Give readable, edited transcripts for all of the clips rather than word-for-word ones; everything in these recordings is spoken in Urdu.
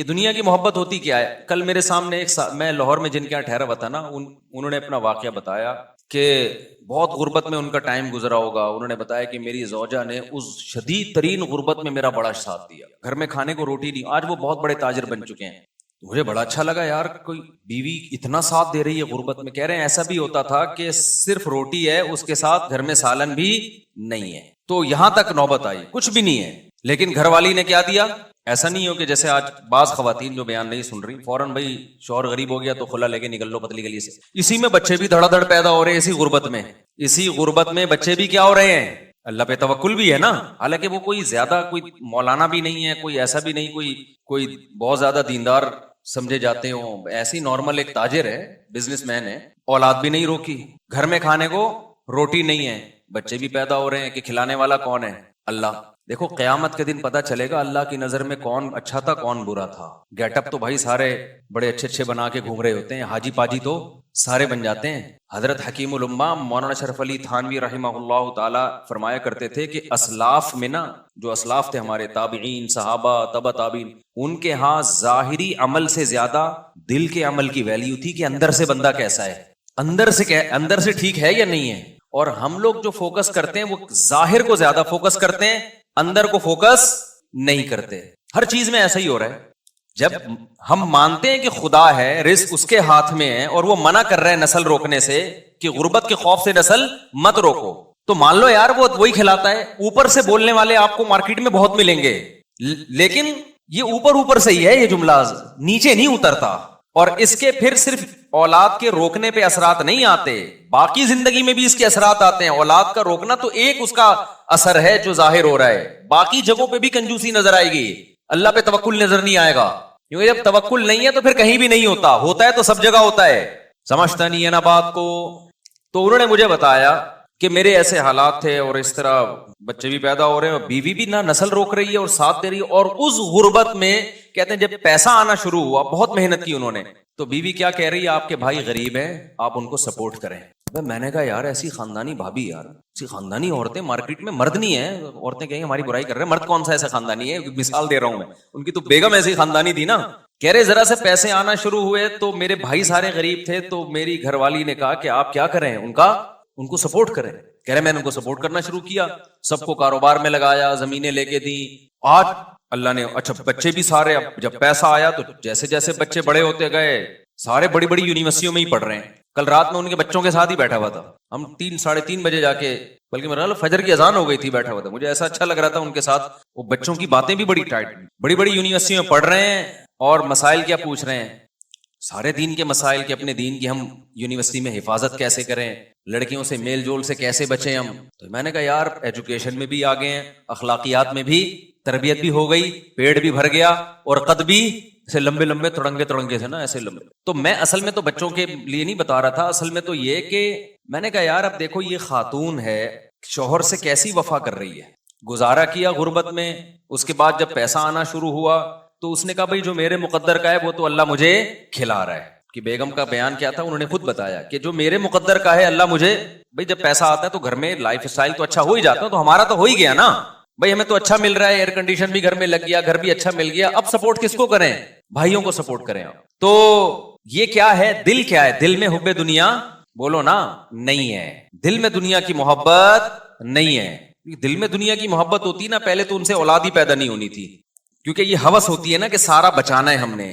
یہ دنیا کی محبت ہوتی کیا ہے؟ کل میرے سامنے میں لاہور میں جن کے یہاں ٹھہرا ہوا تھا نا، انہوں نے اپنا واقعہ بتایا کہ بہت غربت میں ان کا ٹائم گزرا ہوگا. انہوں نے بتایا کہ میری زوجہ نے اس شدید ترین غربت میں میرا بڑا ساتھ دیا، گھر میں کھانے کو روٹی نہیں. آج وہ بہت بڑے تاجر بن چکے ہیں. مجھے بڑا اچھا لگا یار، کوئی بیوی اتنا ساتھ دے رہی ہے غربت میں. کہہ رہے ہیں ایسا بھی ہوتا تھا کہ صرف روٹی ہے، اس کے ساتھ گھر میں سالن بھی نہیں ہے. تو یہاں تک نوبت آئی، کچھ بھی نہیں ہے، لیکن گھر والی نے کیا دیا. ایسا نہیں ہو کہ جیسے آج بعض خواتین جو بیان نہیں سن رہی، فوراً بھائی شوہر غریب ہو گیا تو خلا لے کے نکل لو پتلی گلی سے. اسی میں بچے بھی دھڑا دھڑ پیدا ہو رہے ہیں، اسی غربت میں بچے بھی کیا ہو رہے ہیں. اللہ پہ توکل بھی ہے نا، حالانکہ وہ کوئی زیادہ کوئی مولانا بھی نہیں ہے، کوئی ایسا بھی نہیں کوئی بہت زیادہ دیندار سمجھے جاتے ہوں. ایسی نارمل ایک تاجر ہے، بزنس مین ہے، اولاد بھی نہیں روکی، گھر میں کھانے کو روٹی نہیں ہے، بچے بھی پیدا ہو رہے ہیں کہ کھلانے والا کون ہے؟ اللہ. دیکھو قیامت کے دن پتہ چلے گا اللہ کی نظر میں کون اچھا تھا کون برا تھا. گیٹ اپ تو بھائی سارے بڑے اچھے اچھے بنا کے گھوم رہے ہوتے ہیں، حاجی پاجی تو سارے بن جاتے ہیں. حضرت حکیم الامہ مولانا شرف علی تھانوی رحمہ اللہ تعالی فرمایا کرتے تھے کہ اسلاف میں نا، جو اسلاف تھے ہمارے تابعین، صحابہ، تبع تابعین، ان کے ہاں ظاہری عمل سے زیادہ دل کے عمل کی ویلیو تھی کہ اندر سے بندہ کیسا ہے، اندر سے ٹھیک ہے یا نہیں ہے. اور ہم لوگ جو فوکس کرتے ہیں وہ ظاہر کو زیادہ فوکس کرتے ہیں، اندر کو فوکس نہیں کرتے. ہر چیز میں ایسا ہی ہو رہا ہے. جب ہم مانتے ہیں کہ خدا ہے، رزق اس کے ہاتھ میں ہے، اور وہ منع کر رہے ہیں نسل روکنے سے کہ غربت کے خوف سے نسل مت روکو، تو مان لو یار وہ وہی کھلاتا ہے. اوپر سے بولنے والے آپ کو مارکیٹ میں بہت ملیں گے، لیکن یہ اوپر سے ہی ہے، یہ جملہ نیچے نہیں اترتا. اور اس کے پھر صرف اولاد کے روکنے پہ اثرات نہیں آتے، باقی زندگی میں بھی اس کے اثرات آتے ہیں. اولاد کا روکنا تو ایک اس کا اثر ہے جو ظاہر ہو رہا ہے، باقی جگہوں پہ بھی کنجوسی نظر آئے گی، اللہ پہ توکل نظر نہیں آئے گا. کیونکہ جب توکل نہیں ہے تو پھر کہیں بھی نہیں ہوتا ہے تو سب جگہ ہوتا ہے. سمجھتا نہیں ہے نا بات کو. تو انہوں نے مجھے بتایا کہ میرے ایسے حالات تھے اور اس طرح بچے بھی پیدا ہو رہے ہیں اور بیوی بھی نہ نسل روک رہی ہے اور ساتھ دے رہی ہے. اور اس غربت میں کہتے ہیں جب پیسہ آنا شروع ہوا، بہت محنت کی انہوں نے، تو بیوی کیا کہہ رہی ہے، آپ کے بھائی غریب ہیں، آپ ان کو سپورٹ کریں. میں نے کہا یار ایسی خاندانی بھابی، یار ایسی خاندانی عورتیں مارکیٹ میں مرد نہیں ہیں. عورتیں کہیں ہماری برائی کر رہے ہیں، مرد کون سا ایسا خاندانی ہے؟ مثال دے رہا ہوں میں، ان کی تو بیگم ایسی خاندانی تھی نا. کہہ رہے ذرا سے پیسے آنا شروع ہوئے تو میرے بھائی سارے غریب تھے، تو میری گھر والی نے کہا کہ آپ کیا کریں، ان کو سپورٹ کریں. کہہ رہے میں نے ان کو سپورٹ کرنا شروع کیا، سب کو کاروبار میں لگایا، زمینیں لے کے دی. آج اللہ نے اچھا بچے بھی سارے، اب جب پیسہ آیا تو جیسے جیسے بچے بڑے ہوتے گئے سارے بڑی بڑی یونیورسٹیوں میں ہی پڑھ رہے ہیں. کل رات میں ان کے بچوں کے ساتھ ہی بیٹھا ہوا تھا، ہم 3-3:30 بجے جا کے، بلکہ میرا فجر کی اذان ہو گئی تھی، بیٹھا ہوا تھا. مجھے ایسا اچھا لگ رہا تھا ان کے ساتھ. وہ بچوں کی باتیں بھی بڑی ٹائٹ، بڑی بڑی یونیورسٹیوں میں پڑھ رہے ہیں اور مسائل کیا پوچھ رہے ہیں، سارے دین کے مسائل کے، اپنے دین کی ہم یونیورسٹی میں حفاظت کیسے کریں، لڑکیوں سے میل جول سے کیسے بچیں ہم. تو میں نے کہا یار ایجوکیشن میں بھی آگے ہیں، اخلاقیات میں بھی تربیت بھی ہو گئی، پیڑ بھی بھر گیا، اور قد بھی ایسے لمبے لمبے تڑنگے تھے نا ایسے لمبے. تو میں اصل میں تو بچوں کے لیے نہیں بتا رہا تھا، اصل میں تو یہ کہ میں نے کہا یار اب دیکھو یہ خاتون ہے، شوہر سے کیسی وفا کر رہی ہے. گزارا کیا غربت میں، اس کے بعد جب پیسہ آنا شروع ہوا تو اس نے کہا بھائی جو میرے مقدر کا ہے وہ تو اللہ مجھے کھلا رہا ہے. کہ بیگم کا بیان کیا تھا، انہوں نے خود بتایا کہ جو میرے مقدر کا ہے اللہ مجھے، بھائی جب پیسہ آتا ہے تو گھر میں لائف سٹائل تو اچھا ہو ہی جاتا ہے، تو ہمارا تو ہو ہی گیا نا بھائی، ہمیں تو اچھا مل رہا ہے، ایئر کنڈیشن بھی گھر میں لگ گیا، گھر بھی اچھا مل گیا. اب سپورٹ کس کو کریں؟ بھائیوں کو سپورٹ کریں. تو یہ کیا ہے، دل کیا ہے، دل میں حب دنیا بولو نا نہیں ہے، دل میں دنیا کی محبت نہیں ہے. دل میں دنیا کی محبت ہوتی نا پہلے تو ان سے اولاد ہی پیدا نہیں ہونی تھی، کیونکہ یہ ہوس ہوتی ہے نا کہ سارا بچانا ہے ہم نے،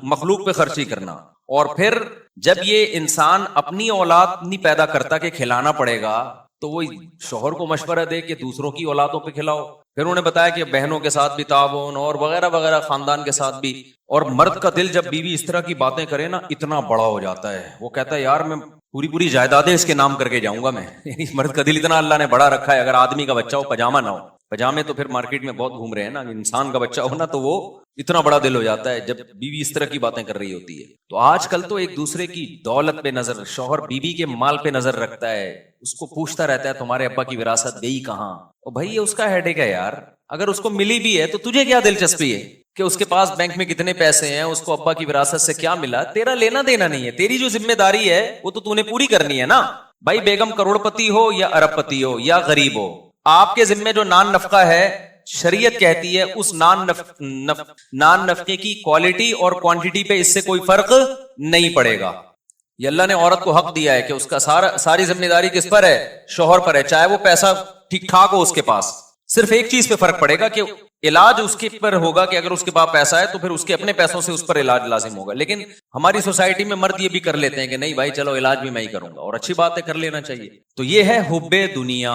مخلوق پہ خرچی کرنا. اور پھر جب یہ انسان اپنی اولاد نہیں پیدا کرتا کہ کھلانا پڑے گا، تو وہ شوہر کو مشورہ دے کہ دوسروں کی اولادوں پہ کھلاؤ. پھر انہوں نے بتایا کہ بہنوں کے ساتھ بھی تعاون اور وغیرہ وغیرہ، خاندان کے ساتھ بھی. اور مرد کا دل جب بیوی اس طرح کی باتیں کرے نا اتنا بڑا ہو جاتا ہے، وہ کہتا ہے یار میں پوری جائیدادیں اس کے نام کر کے جاؤں گا میں. مرد کا دل اتنا اللہ نے بڑا رکھا ہے. اگر آدمی کا بچہ ہو پاجامہ نہ ہو، پاجامے تو پھر مارکیٹ میں بہت گھوم رہے ہیں نا، انسان کا بچہ ہو نا تو وہ اتنا بڑا دل ہو جاتا ہے جب بیوی اس طرح کی باتیں کر رہی ہوتی ہے. تو آج کل تو ایک دوسرے کی دولت پہ نظر، شوہر بیوی کے مال پہ نظر رکھتا ہے، اس کو پوچھتا رہتا ہے تمہارے ابا کی وراثت گئی کہاں. اور بھائی یہ اس کا ہیڈیک ہے یار، اگر اس کو ملی بھی ہے تو تجھے کیا دلچسپی ہے کہ اس کے پاس بینک میں کتنے پیسے ہیں، اس کو ابا کی وراثت سے کیا ملا، تیرا لینا دینا نہیں ہے. تیری جو ذمہ داری ہے وہ تو نے پوری کرنی ہے نا. بھائی بیگم کروڑ پتی ہو یا ارب پتی ہو یا غریب ہو، آپ کے ذمہ جو نان نفقہ ہے شریعت کہتی ہے اس نان نفقے کی کوالٹی اور کوانٹٹی پہ اس سے کوئی فرق نہیں پڑے گا. یہ اللہ نے عورت کو حق دیا ہے کہ اس کا ساری ذمہ داری کس پر ہے؟ شوہر پر ہے. چاہے وہ پیسہ ٹھیک ٹھاک ہو اس کے پاس, صرف ایک چیز پہ فرق پڑے گا کہ علاج اس کے پر ہوگا کہ اگر اس کے پاس پیسہ ہے تو پھر اس کے اپنے پیسوں سے اس پر علاج لازم ہوگا. لیکن ہماری سوسائٹی میں مرد یہ بھی کر لیتے ہیں کہ نہیں بھائی چلو علاج بھی میں ہی کروں گا, اور اچھی بات ہے, کر لینا چاہیے. تو یہ ہے حب دنیا,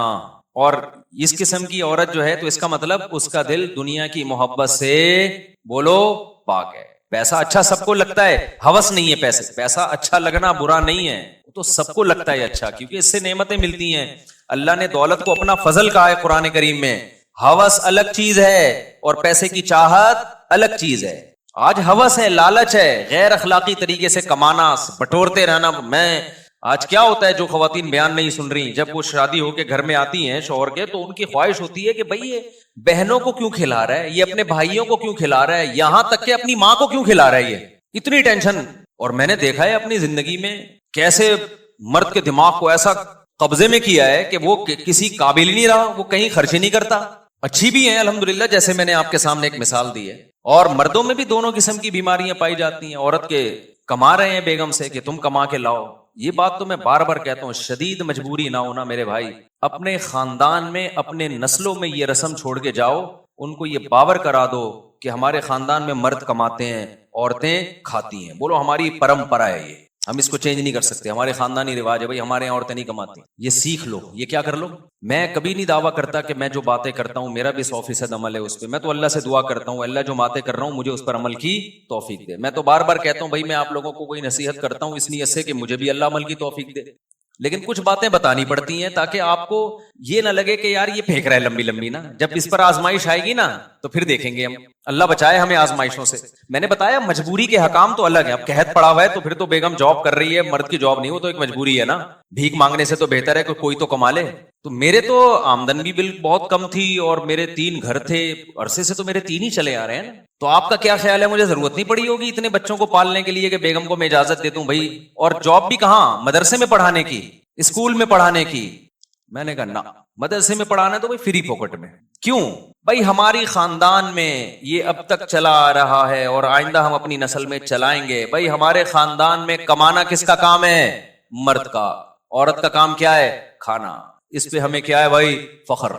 اور اس قسم کی عورت جو ہے تو اس کا مطلب اس کا دل دنیا کی محبت سے بولو پاک ہے. پیسہ اچھا سب کو لگتا ہے, ہوس نہیں ہے پیسہ اچھا لگنا برا نہیں ہے, تو سب کو لگتا ہے اچھا, کیونکہ اس سے نعمتیں ملتی ہیں. اللہ نے دولت کو اپنا فضل کہا ہے قرآن کریم میں. ہوس الگ چیز ہے اور پیسے کی چاہت الگ چیز ہے. آج ہوس ہے, لالچ ہے, غیر اخلاقی طریقے سے کمانا, بٹورتے رہنا. میں آج کیا ہوتا ہے جو خواتین بیان نہیں سن رہی, جب وہ شادی ہو کے گھر میں آتی ہیں شوہر کے, تو ان کی خواہش ہوتی ہے کہ بھئی یہ بہنوں کو کیوں کھلا رہا ہے, یہ اپنے بھائیوں کو کیوں کھلا رہا ہے, یہاں تک کہ اپنی ماں کو کیوں کھلا رہا ہے, یہ اتنی ٹینشن. اور میں نے دیکھا ہے اپنی زندگی میں کیسے مرد کے دماغ کو ایسا قبضے میں کیا ہے کہ وہ کسی قابل نہیں رہا, وہ کہیں خرچ نہیں کرتا. اچھی بھی ہیں الحمدللہ, جیسے میں نے آپ کے سامنے ایک مثال دی ہے. اور مردوں میں بھی دونوں قسم کی بیماریاں پائی جاتی ہیں. عورت کے کما رہے ہیں بیگم سے کہ تم کما کے لاؤ, یہ بات تو میں بار بار کہتا ہوں, شدید مجبوری نہ ہونا میرے بھائی. اپنے خاندان میں اپنے نسلوں میں یہ رسم چھوڑ کے جاؤ, ان کو یہ باور کرا دو کہ ہمارے خاندان میں مرد کماتے ہیں عورتیں کھاتی ہیں. بولو ہماری پرمپرا ہے یہ, ہم اس کو چینج نہیں کر سکتے, ہمارے خاندانی رواج ہے بھائی, ہمارے یہاں عورتیں نہیں کماتی. یہ سیکھ لو, یہ کیا کر لو. میں کبھی نہیں دعویٰ کرتا کہ میں جو باتیں کرتا ہوں میرا بھی 100% عمل ہے اس پہ. میں تو اللہ سے دعا کرتا ہوں اللہ جو باتیں کر رہا ہوں مجھے اس پر عمل کی توفیق دے. میں تو بار بار کہتا ہوں بھائی میں آپ لوگوں کو کوئی نصیحت کرتا ہوں اس نیت سے کہ مجھے بھی اللہ عمل کی توفیق دے, لیکن کچھ باتیں بتانی پڑتی ہیں تاکہ آپ کو یہ نہ لگے کہ یار یہ پھینک رہا ہے لمبی لمبی نا. جب اس پر آزمائش آئے گی نا تو پھر دیکھیں گے ہم, اللہ بچائے ہمیں آزمائشوں سے. میں نے بتایا مجبوری کے حکام تو الگ ہے. اب قحط پڑا ہوا ہے تو پھر تو بیگم جاب کر رہی ہے, مرد کی جاب نہیں, وہ تو ایک مجبوری ہے نا. بھیک مانگنے سے تو بہتر ہے کہ کوئی تو کما لے. تو میرے تو آمدن بھی بل بہت کم تھی اور میرے 3 گھر تھے, عرصے سے تو میرے 3 ہی چلے آ رہے ہیں. تو آپ کا کیا خیال ہے, مجھے ضرورت نہیں پڑی ہوگی اتنے بچوں کو پالنے کے لیے کہ بیگم کو میں اجازت دے دوں بھائی, اور جاب بھی کہاں, مدرسے میں پڑھانے کی, اسکول میں پڑھانے کی. میں نے کہا نا, مدرسے میں پڑھانا تو بھائی فری پاکٹ میں. کیوں بھائی, ہماری خاندان میں یہ اب تک چلا آ رہا ہے اور آئندہ ہم اپنی نسل میں چلائیں گے. بھائی ہمارے خاندان میں کمانا کس کا کام ہے, مرد کا. عورت کا کام کیا ہے, کھانا. اس پہ ہمیں کیا ہے بھائی, فخر.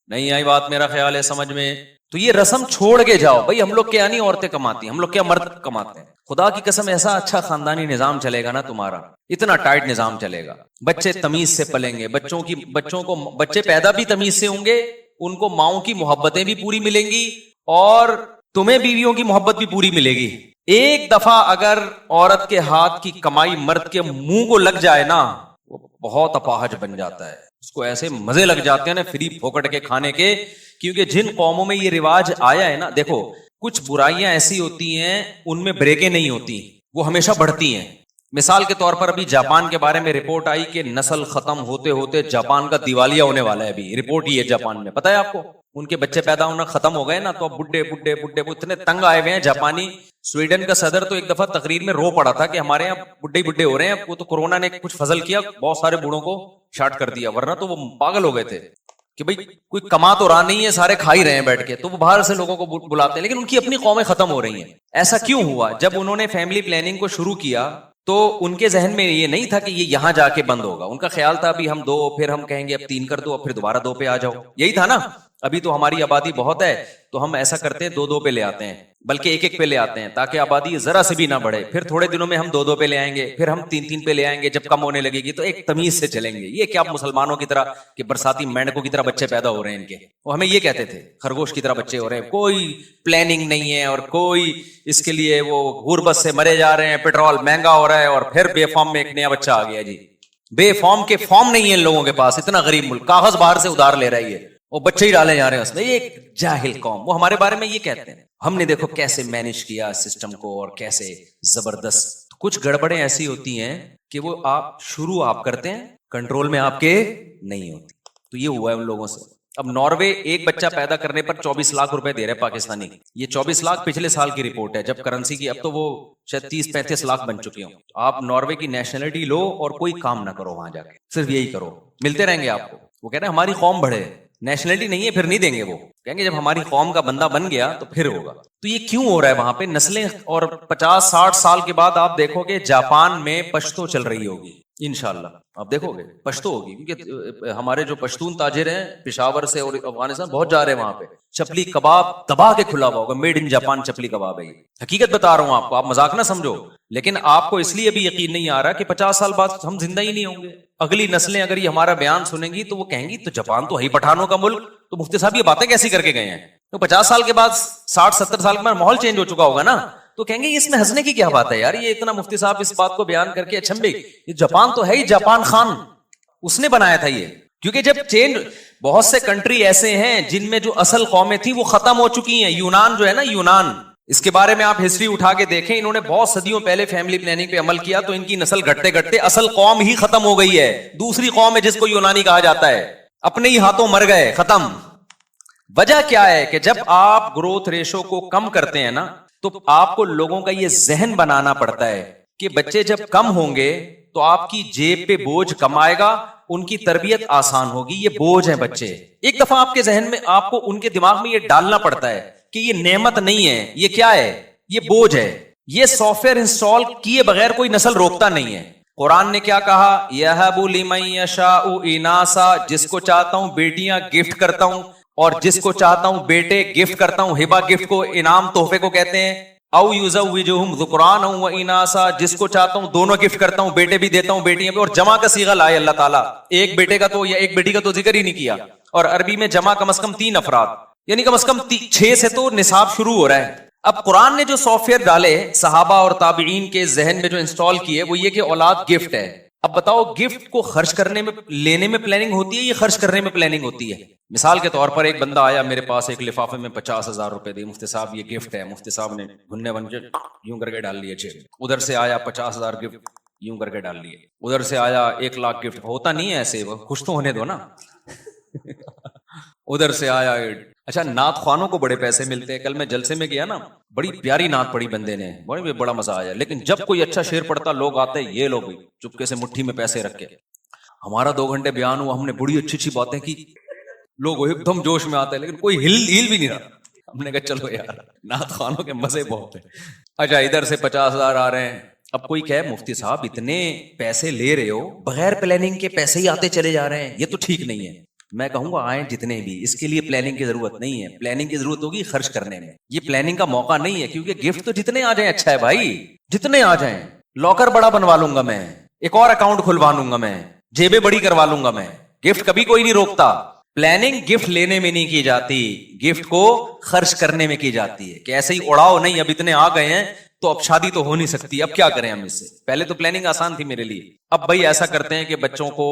نہیں آئی بات میرا خیال ہے سمجھ میں. تو یہ رسم چھوڑ کے جاؤ بھائی, ہم لوگ کیا نہیں عورتیں کماتی, ہم لوگ کیا مرد کماتے ہیں. خدا کی قسم ایسا اچھا خاندانی نظام چلے گا نا تمہارا, اتنا ٹائٹ نظام چلے گا. بچے تمیز سے پلیں گے, بچے پیدا بھی تمیز سے ہوں گے, ان کو ماؤں کی محبتیں بھی پوری ملیں گی اور تمہیں بیویوں کی محبت بھی پوری ملے گی. ایک دفعہ اگر عورت کے ہاتھ کی کمائی مرد کے منہ کو لگ جائے نا, وہ بہت اپاہج بن جاتا ہے. اس کو ایسے مزے لگ جاتے ہیں نا فری پھوکٹ کے کھانے کے. کیونکہ جن قوموں میں یہ رواج آیا ہے نا, دیکھو کچھ برائیاں ایسی ہوتی ہیں ان میں بریکیں نہیں ہوتی, وہ ہمیشہ بڑھتی ہیں. مثال کے طور پر ابھی جاپان کے بارے میں رپورٹ آئی کہ نسل ختم ہوتے ہوتے جاپان کا دیوالیہ ہونے والا ہے. ابھی رپورٹ یہ ہے جاپان میں, پتہ ہے آپ کو, ان کے بچے پیدا ہونا ختم ہو گئے نا, تو اب بڈھے وہ اتنے تنگ آئے ہوئے ہیں جاپانی. سویڈن کا صدر تو ایک دفعہ تقریر میں رو پڑا تھا کہ ہمارے یہاں بڈھے ہو رہے ہیں. وہ تو کورونا نے کچھ فضل کیا, بہت سارے بوڑھوں کو شارٹ کر دیا, ورنہ تو وہ پاگل ہو گئے تھے کہ بھئی کوئی کما تو رہا نہیں ہے, سارے کھا ہی رہے ہیں بیٹھ کے. تو وہ باہر سے لوگوں کو بلاتے ہیں, لیکن ان کی اپنی قومیں ختم ہو رہی ہیں. ایسا کیوں ہوا؟ جب انہوں نے فیملی پلاننگ کو شروع کیا تو ان کے ذہن میں یہ نہیں تھا کہ یہ یہاں جا کے بند ہوگا. ان کا خیال تھا ابھی ہم 2, پھر ہم کہیں گے اب 3 کر دو, اب پھر دوبارہ 2 پہ آ جاؤ. یہی تھا نا. ابھی تو ہماری آبادی بہت ہے تو ہم ایسا کرتے ہیں 2 پہ لے آتے ہیں, بلکہ 1 پہ لے آتے ہیں تاکہ آبادی ذرا سے بھی نہ بڑھے. پھر تھوڑے دنوں میں ہم 2 پہ لے آئیں گے, پھر ہم 3 پہ لے آئیں گے. جب کم ہونے لگے گی تو ایک تمیز سے چلیں گے. یہ کیا مسلمانوں کی طرح کہ برساتی مینڈکوں کی طرح بچے پیدا ہو رہے ہیں ان کے, وہ ہمیں یہ کہتے تھے خرگوش کی طرح بچے ہو رہے ہیں, کوئی پلاننگ نہیں ہے اور کوئی اس کے لیے وہ غربت سے مرے جا رہے ہیں, پیٹرول مہنگا ہو رہا ہے اور پھر بے فارم میں ایک نیا بچہ آ گیا. جی بے فارم کے فارم نہیں ہے ان لوگوں کے پاس, اتنا غریب ملک, کاغذ باہر سے ادھار لے رہی ہے, وہ بچے ہی ڈالے جا رہے ہیں اس میں. ایک جاہل قوم, وہ ہمارے بارے میں یہ کہتے ہیں. ہم نے دیکھو کیسے مینج کیا سسٹم کو اور کیسے زبردست. کچھ گڑبڑیں ایسی ہوتی ہیں کہ وہ آپ کرتے ہیں, کنٹرول میں آپ کے نہیں ہوتی. تو یہ ہوا ہے ان لوگوں سے. اب ناروے ایک بچہ پیدا کرنے پر 24 لاکھ روپے دے رہے پاکستانی. یہ 24 لاکھ پچھلے سال کی رپورٹ ہے جب کرنسی کی, اب تو وہ شاید 30-35 لاکھ بن چکی ہوں. آپ ناروے کی نیشنلٹی لو اور کوئی کام نہ کرو وہاں جا کے, صرف یہی کرو, ملتے رہیں گے آپ کو. وہ کہہ رہے ہیں ہماری قوم بڑھے, نیشنلٹی نہیں ہے پھر نہیں دیں گے, وہ کہیں گے جب ہماری قوم کا بندہ بن گیا تو پھر ہوگا. تو یہ کیوں ہو رہا ہے وہاں پہ نسلیں, اور 50-60 سال کے بعد آپ دیکھو گے جاپان میں پشتو چل رہی ہوگی انشاءاللہ, آپ دیکھو گے پشتو ہوگی, کیونکہ ہمارے جو پشتون تاجر ہیں پشاور سے اور افغانستان بہت جا رہے ہیں وہاں پہ. چپلی کباب دبا کے کھلا ہوا ہوگا, میڈ ان جاپان چپلی کباب ہے, حقیقت بتا رہا ہوں آپ کو, آپ مذاق نہ سمجھو. لیکن آپ کو اس لیے بھی یقین نہیں آ رہا کہ 50 سال بعد ہم زندہ ہی نہیں ہوں گے. اگلی نسلیں اگر یہ ہمارا بیان سنیں گی تو وہ کہیں گی تو جاپان تو ہے پٹھانوں کا ملک, تو مفتی صاحب یہ باتیں کیسی کر کے گئے ہیں. تو 50 سال کے بعد 60-70 سال کے بعد ماحول چینج ہو چکا ہوگا نا, تو کہیں گے اس میں ہنسنے کی کیا بات ہے یار, یہ اتنا مفتی صاحب اس بات کو بیان کر کے اچھا یہ جاپان تو ہے ہی, جاپان خان اس نے بنایا تھا یہ. کیونکہ جب چینج, بہت سے کنٹری ایسے ہیں جن میں جو اصل قومیں تھیں وہ ختم ہو چکی ہیں. یونان جو ہے نا, یونان, اس کے بارے میں آپ ہسٹری اٹھا کے دیکھیں, انہوں نے بہت صدیوں پہلے فیملی پلاننگ پہ عمل کیا تو ان کی نسل گھٹتے گھٹتے اصل قوم ہی ختم ہو گئی ہے. دوسری قوم ہے جس کو یونانی کہا جاتا ہے, اپنے ہی ہاتھوں مر گئے, ختم. وجہ کیا ہے کہ جب آپ گروتھ ریشو کو کم کرتے ہیں نا تو آپ کو لوگوں کا یہ ذہن بنانا پڑتا ہے کہ بچے جب کم ہوں گے تو آپ کی جیب پہ بوجھ کم آئے گا, ان کی تربیت آسان ہوگی. یہ بوجھ ہیں بچے, ایک دفعہ آپ کے ذہن میں, آپ کو ان کے دماغ میں یہ ڈالنا پڑتا ہے کہ یہ نعمت نہیں ہے, یہ کیا ہے, یہ بوجھ ہے. یہ سافٹ ویئر انسٹال کیے بغیر کوئی نسل روکتا نہیں ہے. قرآن نے کیا کہا, یَهَبُ لِمَن یَشَاءُ إِنَاثًا, جس کو چاہتا ہوں بیٹیاں گفٹ کرتا ہوں, اور جس کو چاہتا ہوں بیٹے گفٹ کرتا ہوں. ہبہ گفٹ کو, انعام تحفے کو کہتے ہیں. او یزوجہم ذکرانا و اناثا, جس کو چاہتا ہوں دونوں گفٹ کرتا ہوں, بیٹے بھی دیتا ہوں بیٹیاں بھی. اور جمع کا صیغہ لائے اللہ تعالیٰ, ایک بیٹے کا تو یا ایک بیٹی کا تو ذکر ہی نہیں کیا. اور عربی میں جمع کم از کم 3 افراد, یعنی کم از کم 6 سے تو نصاب شروع ہو رہا ہے. اب قرآن نے جو سافٹ ویئر ڈالے صحابہ اور تابعین کے ذہن میں جو انسٹال کیے وہ یہ کہ اولاد گفٹ ہے. اب بتاؤ, گفٹ کو خرچ کرنے میں, لینے میں پلاننگ ہوتی ہے یا خرچ کرنے میں پلاننگ ہوتی ہے؟ مثال کے طور پر ایک بندہ آیا میرے پاس, ایک لفافے میں 50,000 روپے دی, مفتی صاحب یہ گفٹ ہے. مفتی صاحب نے گھننے بن کے یوں کر کے ڈال لیے چیک. ادھر سے آیا 50,000 گفٹ, یوں کر کے ڈال لیے. ادھر سے آیا 1 لاکھ گفٹ. ہوتا نہیں ہے ایسے, خوش تو ہونے دو نا. ادھر سے آیا, اچھا نعت خوانوں کو بڑے پیسے ملتے ہیں. کل میں جلسے میں گیا نا, بڑی پیاری نعت پڑھی بندے نے, بڑا مزہ آیا. لیکن جب کوئی اچھا شعر پڑھتا لوگ آتے, یہ لو بھائی چپکے سے مٹھی میں پیسے رکھ کے. ہمارا 2 گھنٹے بیان ہوا, ہم نے بڑی اچھی اچھی باتیں کی, لوگ ایک دم جوش میں آتے ہیں لیکن کوئی ہل بھی نہیں رہا. ہم نے کہا چلو یار نعت خوانوں کے مزے بہت ہیں. اچھا ادھر سے 50,000 آ رہے ہیں. اب کوئی کہے مفتی صاحب اتنے پیسے لے رہے ہو, بغیر پلاننگ کے پیسے ہی آتے چلے جا رہے ہیں, یہ تو ٹھیک نہیں ہے. میں کہوں گا آئیں جتنے بھی, اس کے لیے پلاننگ کی ضرورت نہیں ہے. پلاننگ کی ضرورت ہوگی خرچ کرنے میں. یہ پلاننگ کا موقع نہیں ہے, کیونکہ گفٹ تو جتنے آ جائیں اچھا ہے بھائی, جتنے آ جائیں. لاکر بڑا بنوا لوں گا میں, ایک اور اکاؤنٹ کھلوا لوں گا میں, جیبیں بڑی کروا لوں گا میں. گفٹ کبھی کوئی نہیں روکتا. پلاننگ گفٹ لینے میں نہیں کی جاتی, گفٹ کو خرچ کرنے میں کی جاتی ہے. کہ ایسے ہی اڑاؤ نہیں, اب اتنے آ گئے ہیں تو اب شادی تو ہو نہیں سکتی, اب کیا کریں ہم اس سے. پہلے تو پلاننگ آسان تھی میرے لیے, اب بھائی ایسا کرتے ہیں کہ بچوں کو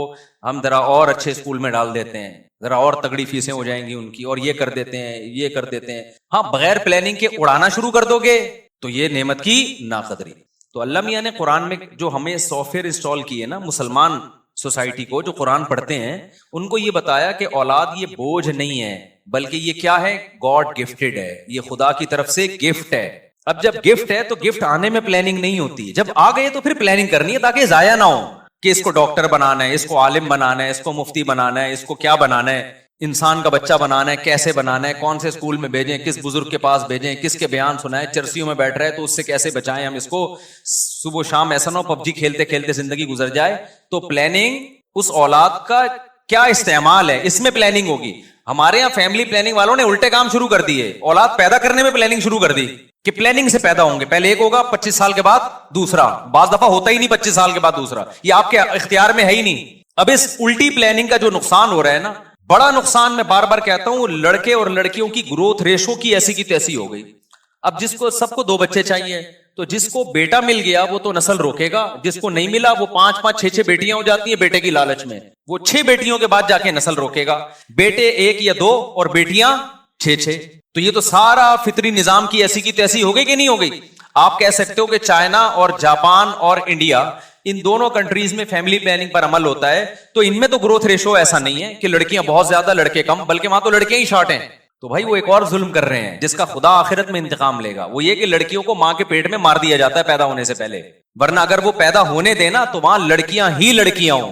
ہم ذرا اور اچھے اسکول میں ڈال دیتے ہیں, ذرا اور تگڑی فیسیں ہو جائیں گی ان کی, اور یہ کر دیتے ہیں, یہ کر دیتے ہیں. ہاں بغیر پلاننگ کے اڑانا شروع کر دو گے تو یہ نعمت کی ناقدری. تو اللہ میاں نے قرآن میں جو ہمیں سافٹ ویئر انسٹال کیے نا, مسلمان سوسائٹی کو جو قرآن پڑھتے ہیں ان کو یہ بتایا کہ اولاد یہ بوجھ نہیں ہے, بلکہ یہ کیا ہے, گاڈ گفٹڈ ہے, یہ خدا کی طرف سے گفٹ ہے. اب جب گفٹ ہے تو گفٹ آنے میں پلاننگ نہیں ہوتی, جب آ گئے تو پھر پلاننگ کرنی ہے تاکہ ضائع نہ ہو. کہ اس کو ڈاکٹر بنانا ہے, اس کو عالم بنانا ہے, اس کو مفتی بنانا ہے, اس کو کیا بنانا ہے, انسان کا بچہ بنانا ہے, کیسے بنانا ہے, کون سے اسکول میں بھیجیں, کس بزرگ کے پاس بھیجیں, کس کے بیان سنائیں, چرسیوں میں بیٹھ رہے تو اس سے کیسے بچائیں ہم اس کو, صبح و شام ایسا نہ ہو PUBG کھیلتے کھیلتے زندگی گزر جائے. تو پلاننگ اس اولاد کا کیا استعمال ہے, اس میں پلاننگ ہوگی. ہمارے یہاں فیملی پلاننگ والوں نے الٹے کام شروع کر دیے, اولاد پیدا کرنے میں پلاننگ شروع کر دی کہ پلاننگ سے پیدا ہوں گے, پہلے ایک ہوگا 25 سال کے بعد دوسرا, بعض دفعہ ہوتا ہی نہیں 25 سال کے بعد دوسرا, یہ آپ کے اختیار میں ہے ہی نہیں. اب اس الٹی پلاننگ کا جو نقصان ہو رہا ہے نا, بڑا نقصان, میں بار بار کہتا ہوں, لڑکے اور لڑکیوں کی گروتھ ریشو کی ایسی کی تیسی ہو گئی. اب جس کو سب کو 2 بچے چاہیے, تو جس کو بیٹا مل گیا وہ تو نسل روکے گا, جس کو نہیں ملا وہ 5-5 6-6 بیٹیاں ہو جاتی ہیں بیٹے کی لالچ میں, وہ 6 بیٹیوں کے بعد جا کے نسل روکے گا. بیٹے 1 یا 2 اور بیٹیاں 6-6. تو یہ تو سارا فطری نظام کی ایسی کی تیسی ہو گئی کہ نہیں ہو گئی. آپ کہہ سکتے ہو کہ چائنا اور جاپان اور انڈیا, ان دونوں کنٹریز میں فیملی پلاننگ پر عمل ہوتا ہے, تو ان میں تو گروتھ ریشو ایسا نہیں ہے کہ لڑکیاں بہت زیادہ لڑکے کم, بلکہ وہاں تو لڑکیاں ہی شارٹ ہیں. تو بھائی وہ ایک اور ظلم کر رہے ہیں جس کا خدا آخرت میں انتقام لے گا. وہ یہ کہ لڑکیوں کو ماں کے پیٹ میں مار دیا جاتا ہے پیدا ہونے سے پہلے, ورنہ اگر وہ پیدا ہونے دینا تو وہاں لڑکیاں ہی لڑکیاں ہوں.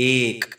1।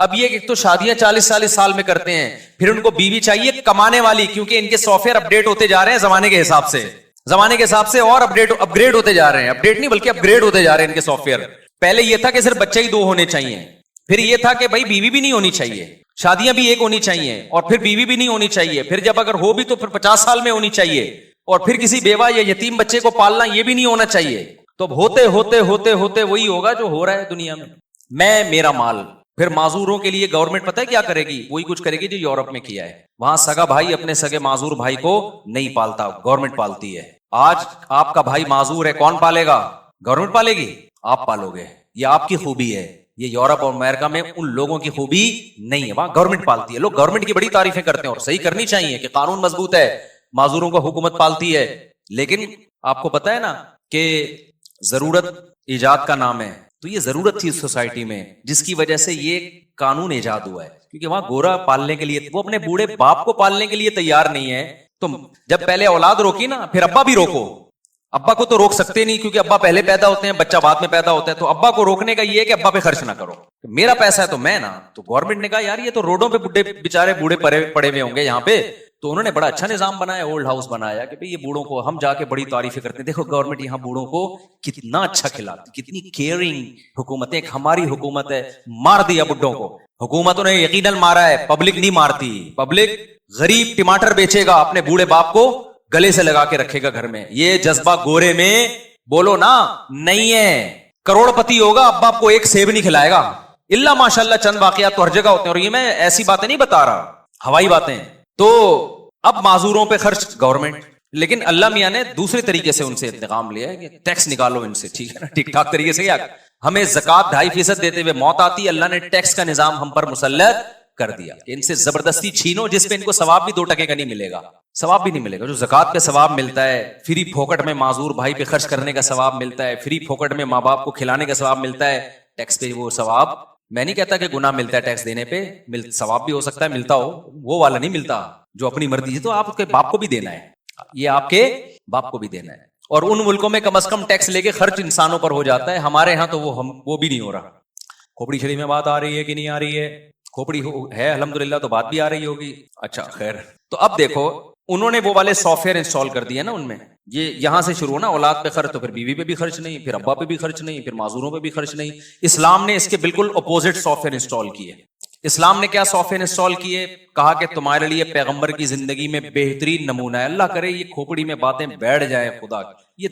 اب یہ ایک تو شادیاں 40 سال میں کرتے ہیں, پھر ان کو بیوی چاہیے کمانے والی, کیونکہ ان کے سافٹ ویئر اپڈیٹ ہوتے جا رہے ہیں زمانے کے حساب سے اور اپ گریڈ ہوتے جا رہے ہیں, اپڈیٹ نہیں بلکہ اپ گریڈ ہوتے جا رہے ہیں ان کے سافٹ ویئر. پہلے یہ تھا کہ صرف بچے ہی 2 ہونے چاہیے, پھر یہ تھا کہ بھائی بیوی بھی نہیں ہونی چاہیے, شادیاں بھی 1 ہونی چاہیے, اور پھر بیوی بھی نہیں ہونی چاہیے, پھر جب اگر ہو بھی تو پھر 50 سال میں ہونی چاہیے, اور پھر کسی بیوہ یا یتیم بچے کو پالنا یہ بھی نہیں ہونا چاہیے. تو اب ہوتے ہوتے ہوتے ہوتے وہی ہوگا جو ہو رہا ہے دنیا میں میرا مال. پھر معذوروں کے لیے گورنمنٹ پتہ ہے کیا کرے گی, وہی کچھ کرے گی جو یورپ میں کیا ہے. وہاں سگا بھائی اپنے سگے معذور بھائی کو نہیں پالتا, گورنمنٹ پالتی ہے. آج آپ کا بھائی معذور ہے, کون پالے گا؟ گورنمنٹ پالے گی, آپ پالو گے. یہ آپ کی خوبی ہے. یہ یورپ اور امریکہ میں ان لوگوں کی خوبی نہیں ہے, وہاں گورنمنٹ پالتی ہے. لوگ گورنمنٹ کی بڑی تعریفیں کرتے ہیں, اور صحیح کرنی چاہیے کہ قانون مضبوط ہے, معذوروں کو حکومت پالتی ہے. لیکن آپ کو پتا ہے نا کہ ضرورت ایجاد کا نام ہے, تو یہ ضرورت تھی سوسائٹی میں جس کی وجہ سے یہ قانون ایجاد ہوا ہے. کیونکہ وہاں گورا پالنے کے لیے, وہ اپنے بوڑھے باپ کو پالنے کے لیے تیار نہیں ہے. تو جب پہلے اولاد روکی نا, پھر ابا بھی روکو. ابا کو تو روک سکتے نہیں کیونکہ ابا پہلے پیدا ہوتے ہیں, بچہ بعد میں پیدا ہوتا ہے. تو ابا کو روکنے کا یہ ہے کہ ابا پہ خرچ نہ کرو, میرا پیسہ ہے تو میں نا. تو گورنمنٹ نے کہا یار یہ تو روڈوں پہ بےچارے بوڑھے پڑے ہوئے ہوں گے یہاں پہ, تو انہوں نے بڑا اچھا نظام بنایا, اولڈ ہاؤس بنایا کہ بھئی یہ بوڑھوں کو, ہم جا کے بڑی تعریفیں کرتے ہیں, دیکھو گورنمنٹ یہاں بوڑھوں کو کتنا اچھا کھلاتی, کتنی کیئرنگ حکومت ہے. ایک ہماری حکومت ہے, مار دیا بڈھوں کو. حکومتوں نے یقیناً مارا ہے, پبلک نہیں مارتی. پبلک غریب ٹماٹر بیچے گا, اپنے بوڑھے باپ کو گلے سے لگا کے رکھے گا گھر میں. یہ جذبہ گورے میں بولو نا نہیں ہے. کروڑ پتی ہوگا, اب باپ کو ایک سیب نہیں کھلائے گا. اللہ ماشاءاللہ چند واقعات تو ہر جگہ ہوتے ہیں, اور یہ میں ایسی باتیں نہیں بتا رہا, ہوائی باتیں. تو اب معذوروں پہ خرچ گورنمنٹ, لیکن اللہ میاں نے دوسرے طریقے سے ان سے انتقام لیا ہے کہ ٹیکس نکالو ان سے, ٹھیک ہے نا, ٹھیک ٹھاک طریقے سے. ہمیں زکوٰۃ 2.5% دیتے ہوئے موت آتی, اللہ نے ٹیکس کا نظام ہم پر مسلط کر دیا کہ ان سے زبردستی چھینو, جس پہ ان کو ثواب بھی 2 ٹکے کا نہیں ملے گا, ثواب بھی نہیں ملے گا. جو زکوٰۃ پہ ثواب ملتا ہے, فری پھوکٹ میں معذور بھائی پہ خرچ کرنے کا ثواب ملتا ہے, فری پھوکٹ میں ماں باپ کو کھلانے کا ثواب ملتا ہے, ٹیکس پہ وہ ثواب, میں نہیں کہتا کہ گناہ ملتا ہے ٹیکس دینے پہ, ثواب بھی ہو سکتا ہے ملتا ہو, وہ والا نہیں ملتا جو اپنی مرضی سے. تو آپ کے باپ کو بھی دینا ہے, یہ آپ کے باپ کو بھی دینا ہے. اور ان ملکوں میں کم از کم ٹیکس لے کے خرچ انسانوں پر ہو جاتا ہے, ہمارے ہاں تو وہ بھی نہیں ہو رہا. کھوپڑی چھڑی میں بات آ رہی ہے کہ نہیں آ رہی ہے؟ کھوپڑی ہے الحمدللہ, تو بات بھی آ رہی ہوگی. اچھا خیر. تو اب دیکھو انہوں نے وہ والے سافٹ ویئر انسٹال کر دیے نا ان میں, یہ یہاں سے شروع ہونا اولاد پہ خرچ, تو پھر بیوی پہ بھی خرچ نہیں, پھر ابا پہ بھی خرچ نہیں, پھر معذوروں پہ بھی خرچ نہیں. اسلام نے اس کے بالکل اپوزٹ سافٹ ویئر انسٹال کیے. اسلام نے کیا سافٹ ویئر انسٹال کیے؟ کہا کہ تمہارے لیے پیغمبر کی زندگی میں بہترین نمونہ ہے. اللہ کرے یہ کھوپڑی میں باتیں بیٹھ جائیں, خدا یہ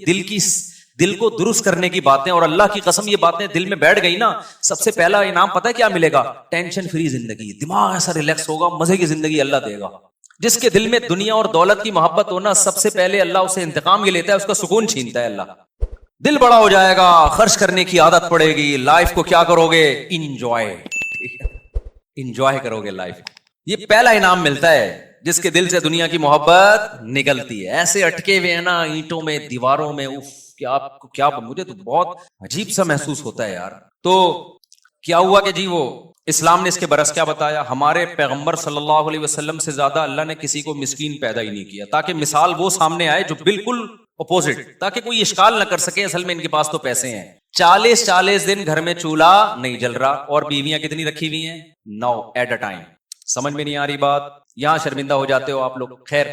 دل کو درست کرنے کی باتیں, اور اللہ کی قسم یہ باتیں دل میں بیٹھ گئی نا, سب سے پہلا انعام پتہ ہے کیا ملے گا؟ ٹینشن فری زندگی, دماغ ایسا ریلیکس ہوگا, مزے کی زندگی اللہ دے گا. جس کے دل میں دنیا اور دولت کی محبت ہونا, سب سے پہلے اللہ اسے انتقام یہ لیتا ہے, اس کا سکون چھینتا ہے اللہ. دل بڑا ہو جائے گا, خرچ کرنے کی عادت پڑے گی, لائف کو کیا کرو گے؟ انجوائے کرو گے لائف. یہ پہلا انعام ملتا ہے جس کے دل سے دنیا کی محبت نکلتی ہے. ایسے اٹکے ہوئے ہیں نا اینٹوں میں, دیواروں میں, کیا مجھے تو بہت عجیب سا محسوس ہوتا ہے یار. تو کیا ہوا کہ جی وہ اسلام نے اس کے برعکس کیا بتایا؟ ہمارے پیغمبر صلی اللہ علیہ وسلم سے زیادہ اللہ نے کسی کو مسکین پیدا ہی نہیں کیا, تاکہ مثال وہ سامنے آئے جو بالکل اپوزٹ, تاکہ کوئی اشکال نہ کر سکے اصل میں ان کے پاس تو پیسے ہیں. 40 دن گھر میں چولہا نہیں جل رہا, اور بیویاں کتنی رکھی ہوئی ہیں؟ 9 ایٹ اے ٹائم. سمجھ میں نہیں آ رہی بات؟ یہاں شرمندہ ہو جاتے ہو آپ لوگ. خیر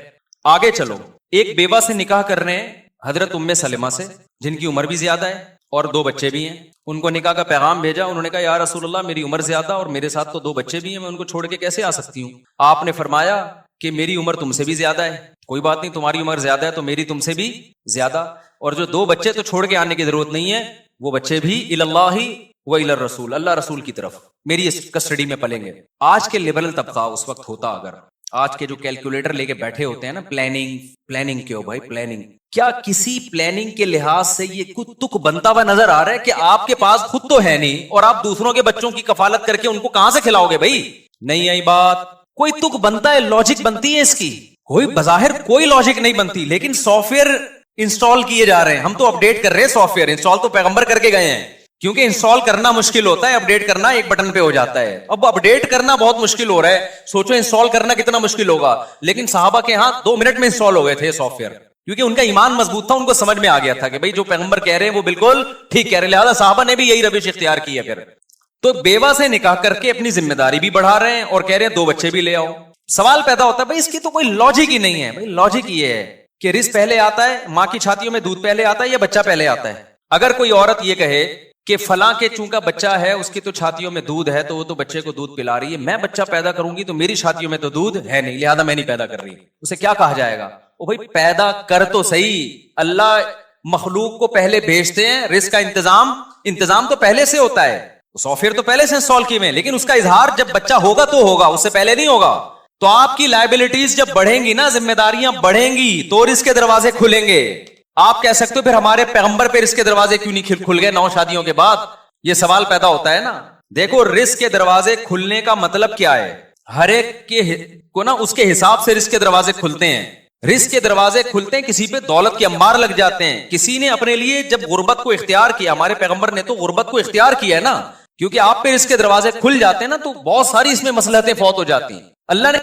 آگے چلو. ایک بیوہ سے نکاح کر رہے ہیں حضرت ام سلمہ سے, جن کی عمر بھی زیادہ ہے اور 2 بچے بھی ہیں. ان کو نکاح کا پیغام بھیجا, انہوں نے کہا یا رسول اللہ میری عمر زیادہ اور میرے ساتھ تو 2 بچے بھی ہیں, میں ان کو چھوڑ کے کیسے آ سکتی ہوں؟ آپ نے فرمایا کہ میری عمر تم سے بھی زیادہ ہے, کوئی بات نہیں, تمہاری عمر زیادہ ہے تو میری تم سے بھی زیادہ, اور جو 2 بچے تو چھوڑ کے آنے کی ضرورت نہیں ہے, وہ بچے بھی اللہ و الی الرسول, اللہ رسول کی طرف میری کسٹڈی میں پلیں گے. آج کے لبرل طبقہ اس وقت ہوتا, اگر آج کے جو کیلکولیٹر لے کے بیٹھے ہوتے ہیں نا, پلاننگ کیوں بھائی پلاننگ, کیا کسی پلاننگ کے لحاظ سے یہ کچھ تک بنتا ہوا نظر آ رہا ہے کہ آپ کے پاس خود تو ہے نہیں, اور آپ دوسروں کے بچوں کی کفالت کر کے ان کو کہاں سے کھلاؤ گے بھائی؟ نہیں آئی بات. کوئی تک بنتا ہے, لاجک بنتی ہے اس کی, کوئی بظاہر کوئی لاجک نہیں بنتی, لیکن سافٹ ویئر انسٹال کیے جا رہے ہیں. ہم تو اپڈیٹ کر رہے ہیں, سافٹ ویئر انسٹال تو پیغمبر کر کے گئے ہیں, کیونکہ انسٹال کرنا مشکل ہوتا ہے, اپڈیٹ کرنا ایک بٹن پہ ہو جاتا ہے. اب اپڈیٹ کرنا بہت مشکل ہو رہا ہے, سوچو انسٹال کرنا کتنا مشکل ہوگا. لیکن صحابہ کے ہاں 2 منٹ میں انسٹال ہو گئے تھے سافٹ ویئر, کیونکہ ان کا ایمان مضبوط تھا, ان کو سمجھ میں آ گیا تھا کہ بھائی جو پیغمبر کہہ رہے ہیں وہ بالکل ٹھیک کہہ رہے ہیں, لہٰذا صحابہ نے بھی یہی روش اختیار کی ہے. پھر تو بیوہ سے نکاح کر کے اپنی ذمہ داری بھی بڑھا رہے ہیں اور کہہ رہے ہیں 2 بچے بھی لے آؤ. سوال پیدا ہوتا ہے بھائی اس کی تو کوئی لاجک ہی نہیں ہے. بھائی لاجک یہ ہے کہ رزق پہلے آتا ہے, ماں کی چھاتیوں میں دودھ پہلے آتا ہے یا بچہ پہلے آتا ہے؟ اگر کوئی عورت یہ کہے کہ فلاں کے چونکہ بچہ ہے اس کی تو چھاتیوں میں دودھ ہے تو وہ تو بچے کو دودھ پلا رہی ہے, میں بچہ پیدا کروں گی تو میری چھاتیوں میں تو دودھ ہے نہیں لہذا میں نہیں پیدا کر رہی, اسے کیا کہا جائے گا؟ وہ بھائی پیدا کر تو صحیح, اللہ مخلوق کو پہلے بھیجتے ہیں, رزق کا انتظام تو پہلے سے ہوتا ہے, سافٹ ویئر تو پہلے سے انسٹال کیے ہوئے ہیں, لیکن اس کا اظہار جب بچہ ہوگا تو ہوگا, اس سے پہلے نہیں ہوگا. تو آپ کی لائبلٹیز جب بڑھیں گی نا, ذمہ داریاں بڑھیں گی تو رزق کے دروازے کھلیں گے. آپ کہہ سکتے ہو پھر ہمارے پیغمبر پہ رزق کے دروازے کیوں نہیں کھل گئے 9 شادیوں کے بعد؟ یہ سوال پیدا ہوتا ہے نا. دیکھو رزق کے دروازے کھلنے کا مطلب کیا ہے؟ ہر ایک کو نا اس کے حساب سے رزق کے دروازے کھلتے ہیں. رزق کے دروازے کھلتے ہیں, کسی پہ دولت کے انبار لگ جاتے ہیں, کسی نے اپنے لیے جب غربت کو اختیار کیا, ہمارے پیغمبر نے تو غربت کو اختیار کیا ہے نا, کیونکہ آپ پہ رزق کے دروازے کھل جاتے ہیں نا تو بہت ساری اس میں مصلحتیں فوت ہو جاتی ہیں. اللہ نے